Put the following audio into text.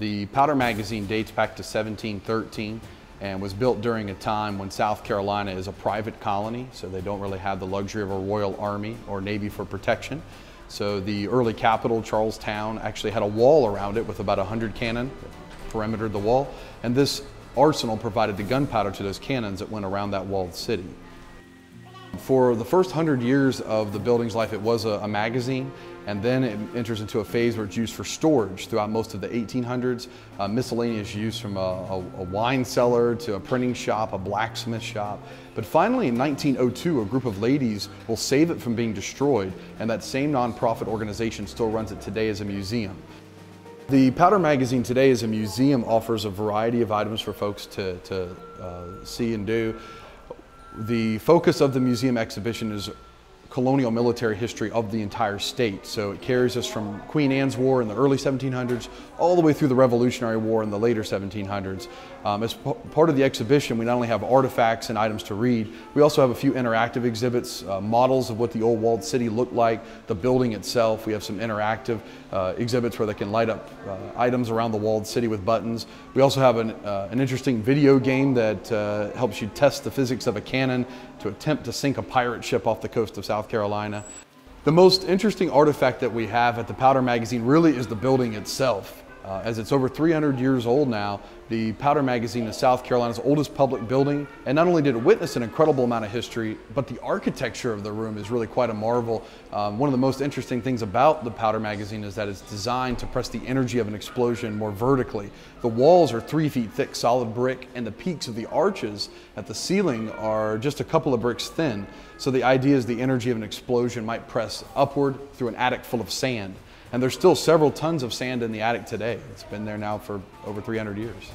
The powder magazine dates back to 1713 and was built during a time when South Carolina is a private colony, so they don't really have the luxury of a royal army or navy for protection. So the early capital, Charlestown, actually had a wall around it with about 100 cannon that perimetered the wall, and this arsenal provided the gunpowder to those cannons that went around that walled city. For the first 100 years of the building's life, it was a magazine, and then it enters into a phase where it's used for storage throughout most of the 1800s. Miscellaneous use from a wine cellar to a printing shop, a blacksmith shop. But finally in 1902, a group of ladies will save it from being destroyed, and that same nonprofit organization still runs it today as a museum. The Powder Magazine today as a museum offers a variety of items for folks to see and do. The focus of the museum exhibition is colonial military history of the entire state. So it carries us from Queen Anne's War in the early 1700s all the way through the Revolutionary War in the later 1700s. As part of the exhibition, we not only have artifacts and items to read, we also have a few interactive exhibits, models of what the old walled city looked like, the building itself. We have some interactive exhibits where they can light up items around the walled city with buttons. We also have an interesting video game that helps you test the physics of a cannon to attempt to sink a pirate ship off the coast of South Carolina. The most interesting artifact that we have at the Powder Magazine really is the building itself. As it's over 300 years old now, the Powder Magazine is South Carolina's oldest public building, and not only did it witness an incredible amount of history, but the architecture of the room is really quite a marvel. One of the most interesting things about the Powder Magazine is that it's designed to press the energy of an explosion more vertically. The walls are 3 feet thick solid brick, and the peaks of the arches at the ceiling are just a couple of bricks thin. So the idea is the energy of an explosion might press upward through an attic full of sand. And there's still several tons of sand in the attic today. It's been there now for over 300 years.